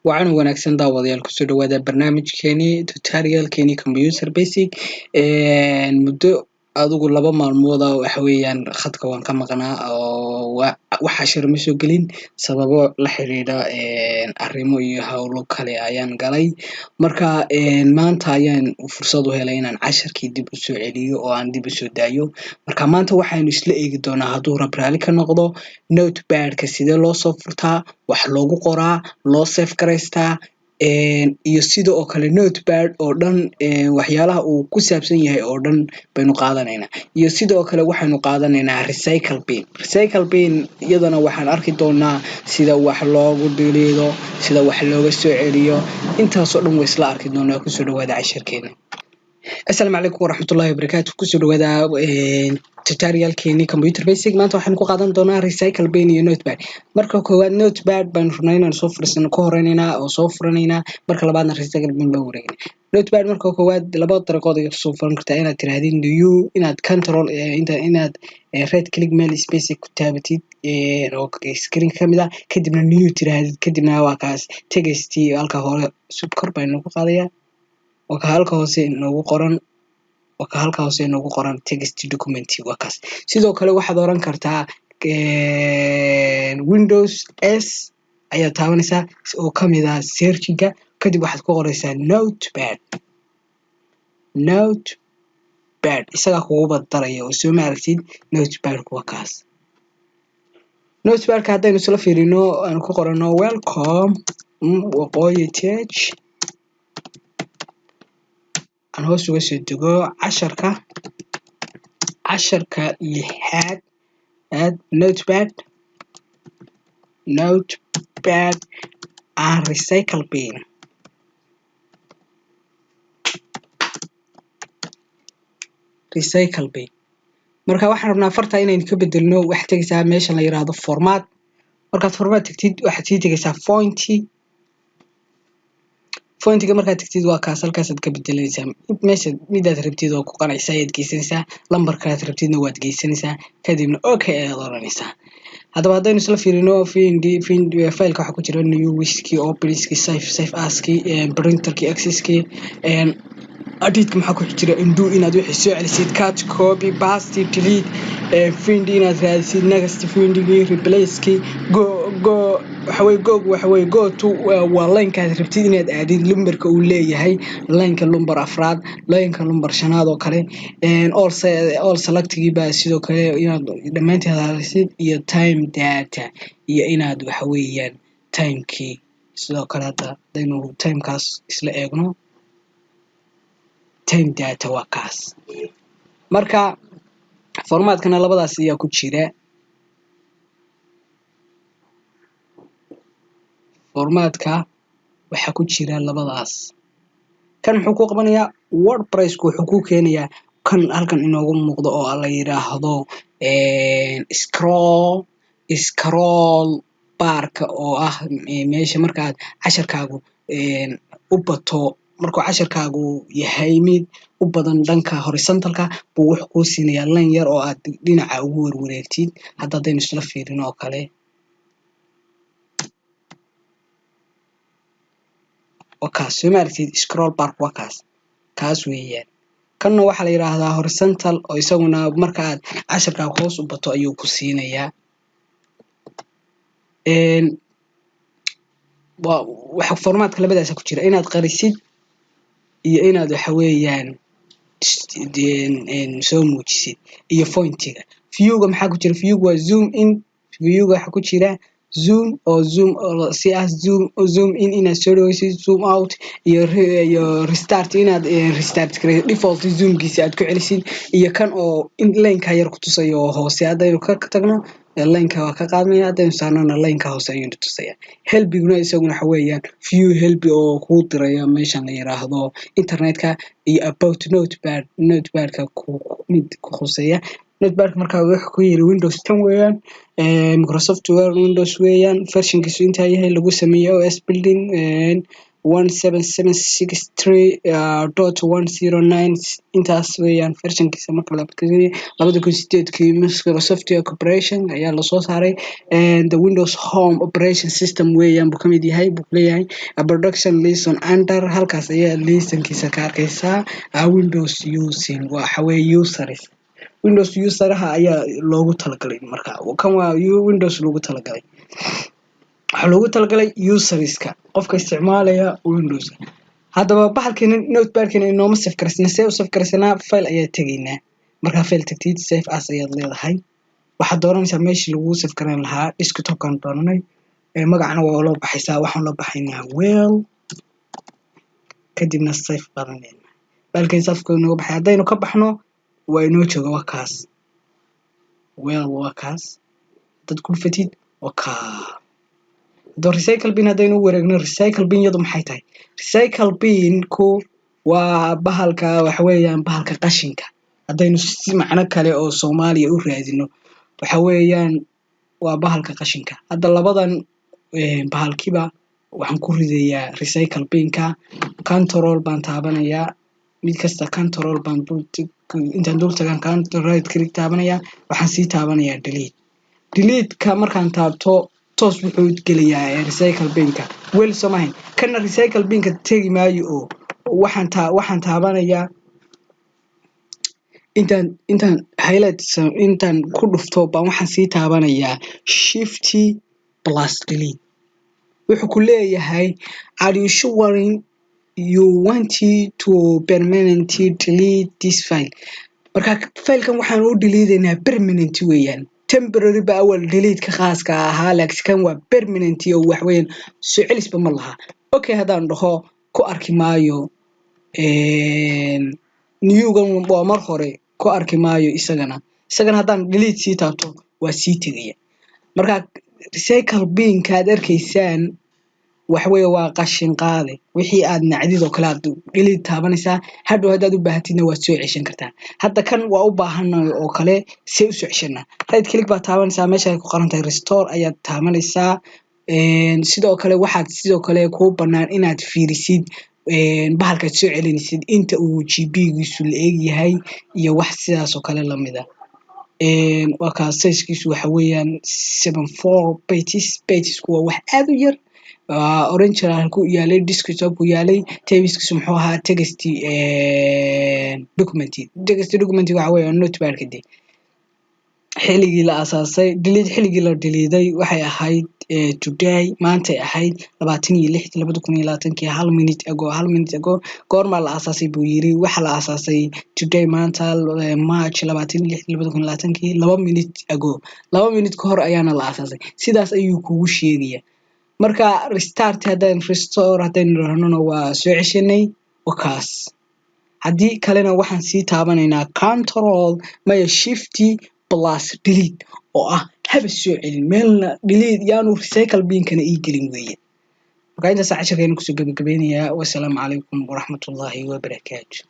Waxaan wanaagsan daawadayaal kusoo dhawaada barnaamijkeeni tutorialkeeni computer basic muddo adigu 2 maalmood waxa weeyaan khadka waan ka maqnaa oo waxa shir ma soo gelin sababo la xiriira arrimo iyo hawlo kale ayaan galay marka maanta ayaan fursad u helay inaan casharkii dib u soo celiyo oo aan dib u soo daayo marka maanta waxaanu isla eegi doonaa hadduu rabraali ka noqdo notepad-ka sidee loo soo furtaa wax loogu qoraa loo save gareystaa iyo sidoo kale notepad oo dhan waxyaalaha uu ku saabsan yahay oo dhan baynu qaadanaynaa iyo sidoo kale waxaanu qaadanaynaa recycle bin iyadana waxaan arki doonaa sida wax loogu dhilido sida wax looga soo celiyo intaas oo dhan way isla arki doonaa ku soo dhawaada casharkeena Assalaamu calaykum waraxmatullaahi wabarakaatuh ku soo dhawaada tutorialkeeni computer basic maanta waxaan ku qaadan doonaa recycle bin iyo notepad marka koowaad notepad baan runaynaa soo fursan ka horeynaa oo soo furanaynaa marka labaadna recycle bin baa wareegnaa notepad marka koowaad laba dariiqood ay soo furan kartaa inaad tiraahdiin new inaad control inaad right click meel space ku taabatid oo screen kamid ah kadibna new tiraahdiid kadibna waa kaas text halka hore subkor baan ku qaadayaa oo halka hoose noogu qoran text document waa kaas sidoo kale waxaad oran kartaa Windows S ayaa taabanaysaa oo kamid ah search-ga kadib waxaad ku qoraysaa notepad isaga kugu badaraya oo soo maaragtid notepad waa kaas notepad-ka haddaynu isla fiirino aan ku qorano welcome waqooyi tech aan hoos uga soo dego casharka lixaad notepad and recycle bin marka waxaan rabnaa farta inaynu ka bedelno waxa tagaysaa meesha la yiraahdo format markaad format tagtid waxaad sii tagaysaa fontiga markaad tagtid waa kaas halkaasaad ka bedelaysaa meesha midaad rabtid oo ku qanacsan ayaad geysanaysaa lambarkaad rabtidna waad geysanaysaa kadibna okay ayaad oranaysaa haddaba haddaynu isla fiirino fileka waxa ku jira new wiski openski save aski printerki accesski edit-ka maxaa ku jira undo inaad wixii soo celisid cut copy paste delete find inaad raadisid next findigi replace-ki go to waa line-kaad rabtid inaad aadid lambarka uu leeyahay line-ka lambar afraad line-ka lambar shanaad oo kale all select-gii baa sidoo kale inaad dhammaanteed raadisid iyo time data iyo inaad waxa weeyaan time-kii sidoo kale haddaynu time-kaas isla eegno time data waa kaas marka formatkana labadaas ayaa ku jira formatka waxa ku jira labadaas kan wuxuu ku qabanayaa wordpress wuxuu ku keenayaa kan halkan inoogu muuqdo oo la yiraahdo scroll barka oo ah meesha markaad casharkaagu u bato markuu casharkaagu yahay mid u badan dhanka horizontal-ka buu wuxuu kuu siinayaa line yar oo aad dhinaca ugu warwareegtid haddaynu isla fiirino oo kale wakaas soo maaragtid scroll bar waa kaas weeyaan kanna waxaa la yiraahdaa horizontal oo isaguna marka aad casharkaaga hoos u bato ayuu ku siinayaa waxa formatka labadaas ku jira inaad qarisid iyo inaad waxa weeyaan soo muujisid iyo fontiga view-ga maxaa ku jira view-ga waa zoom in view-ga waxa ku jira zoom in inaad soo dhawaysid zoom out iyo restart inaad restart default zoom-giisa aad ku celisid iyo kan oo in line-ka yar ku tusayo hoose haddaynu ka tagno line-ka waa ka qaadmaya haddaynu saarnana line-ka hoose ayuu tusaya helbiguna isaguna waxa weeyaan view helbi oo kuu diraya meeshan la yiraahdo internet-ka iyo about notepad-ka mid ku khuseeya notepad marka wuxuu ku yiri Windows 10 weeyaan Microsoft Word Windows weeyaan version-kiisu inta yahay lagu sameeyo OS building 1763.109 intaas weeyaan versionkiisa marka la abtiriyay 2008kii Microsoft Corporation ayaa la soo saaray the Windows Home Operation System weeyaan buu kamid yahay buu leeyahay a production lesson under halkaas ayaa lessonkiisa ka arkaysaa Windows using waxa weeye users Windows useraha ayaa loogu talagalay marka kan waa Windows loogu talagalay waxa loogu talagalay userska qofka isticmaalaya Windows haddaba baxalkeen notepadkeen inooma save karsan save karsanaa file ayaa tagaynaa marka file tagtid save as ayaad leedahay waxa dooranaysaa meeshii lagu save karan lahaa desktop kan dooranay magacana waa loo baxaysaa waxaan loo baxaynaa well kadibna save qadanayna balkay safka inoo baxay hadaynu ka baxno waa inoo jooga waa kaas well waa kaas dad ku fatid waa ka recycle bin hadaynu wareegno recycle bin yadu maxay tahay recycle bin ku waa bahalka waxa weeyaan bahalka qashinka hadaynu si macna kale oo Soomaaliya u raadino waxa weeyaan waa bahalka qashinka hadda labadan bahalkiba waxaan ku ridayaa recycle binka control baan taabanayaa mid kasta control baan intaan dul tagan control right click taabanaya waxaan sii taabanayaa delete ka markaan taabto toos wuxuu geliyaa recycle binka weel samayn kana recycle binka tagi maayo oo waxaan taabanayaa intaan highlight intaan ku dhufto baan waxaan sii taabanayaa shift plus delete wuxuu ku leeyahay are you sure you want to permanently delete this file marka filekan waxaan u deleteynaa permanent weeyaan temporary ba awal delete ka khaaska ahaa laakiin kan waa permanent oo wax weyn soo celisba ma laha okay hadaan dhaho ku arki maayo newgan waa mar hore ku arki maayo isagana hadaan delete sii taabto waa sii tagaya marka recycle bin ka arkaysaan wax weey waa qashin qaade wixii aad nacdid oo kala delete taabanaysaa hadhow hadaad u baahatidna waa soo ceshan kartaa hadda kan waa u baahanahay oo kale si u soo ceshana right click baa taabanaysaa meesha ay ku qoran tahay restore ayaad taabanaysaa sidoo kale waxaad sidoo kale ku banaan inaad fiirisid bahalka soo celinaysid inta uu GB-giisu la eeg yahay iyo wax sidaas oo kale lamid ah waa ka size-kiisu waxa weeyaan 74 pages waa wax aad u yar orange ku yaalay desktop ku yaalay tabskiisu muxuu ahaa text document waxa weeyaan notepad kadib xilligii la asaasay xilligii la deleeday waxay ahayd today maanta ahayd 26/2020 hal minute ago goorma la asaasay buu yiri waxa la asaasay today maanta March 26/2020 2 minute ago 2 minute ka hor ayaana la asaasay sidaas ayuu kugu sheegaya marka restart hadaan restore hadaan raahno waa soo ceshanay wakaas hadii kalena waxaan sii taabanaynaa control maya shift plus delete oo ah haba soo celin meelna delete yaanu recycle bin-kana ii gelin weeye marka inta saacadkeena ku soo gabagabeynaya wassalaamu calaykum waraxmatullaahi wabarakaatuh